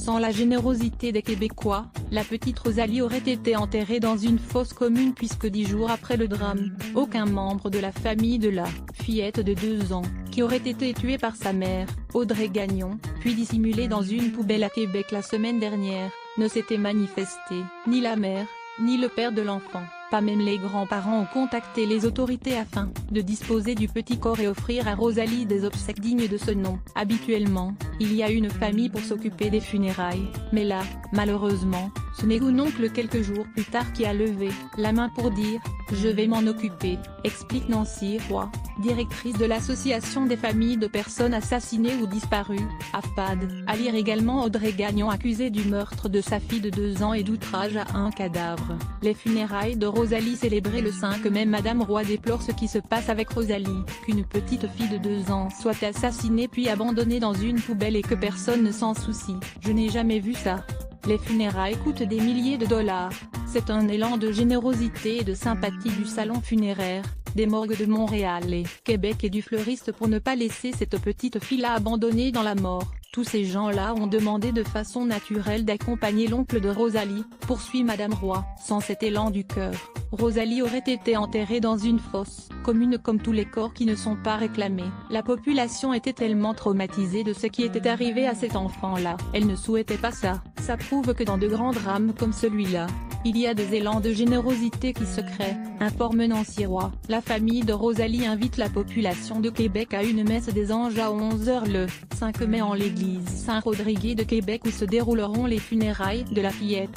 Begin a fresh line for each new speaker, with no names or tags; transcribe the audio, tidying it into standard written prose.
Sans la générosité des Québécois, la petite Rosalie aurait été enterrée dans une fosse commune puisque 10 jours après le drame, aucun membre de la famille de la fillette de 2 ans, qui aurait été tuée par sa mère, Audrey Gagnon, puis dissimulée dans une poubelle à Québec la semaine dernière, ne s'était manifesté. Ni la mère, ni le père de l'enfant, pas même les grands-parents ont contacté les autorités afin de disposer du petit corps et offrir à Rosalie des obsèques dignes de ce nom. Habituellement, il y a une famille pour s'occuper des funérailles, mais là, malheureusement, ce n'est qu'un oncle quelques jours plus tard qui a levé la main pour dire « Je vais m'en occuper », explique Nancy Roy, directrice de l'association des familles de personnes assassinées ou disparues, AFPAD. À lire également Audrey Gagnon accusée du meurtre de sa fille de 2 ans et d'outrage à un cadavre. Les funérailles de Rosalie célébrées le 5 mai. Madame Roy déplore ce qui se passe avec Rosalie, qu'une petite fille de 2 ans soit assassinée puis abandonnée dans une poubelle et que personne ne s'en soucie. Je n'ai jamais vu ça. Les funérailles coûtent des milliers de dollars. C'est un élan de générosité et de sympathie du salon funéraire, des morgues de Montréal et Québec et du fleuriste pour ne pas laisser cette petite fille-là abandonnée dans la mort. Tous ces gens-là ont demandé de façon naturelle d'accompagner l'oncle de Rosalie, poursuit Madame Roy. Sans cet élan du cœur, Rosalie aurait été enterrée dans une fosse commune comme tous les corps qui ne sont pas réclamés. La population était tellement traumatisée de ce qui était arrivé à cet enfant-là, elle ne souhaitait pas ça. Ça prouve que dans de grands drames comme celui-là, il y a des élans de générosité qui se créent, informe Nancy Roy. La famille de Rosalie invite la population de Québec à une messe des anges à 11 h le 5 mai en l'église Saint-Rodrigue de Québec où se dérouleront les funérailles de la fillette.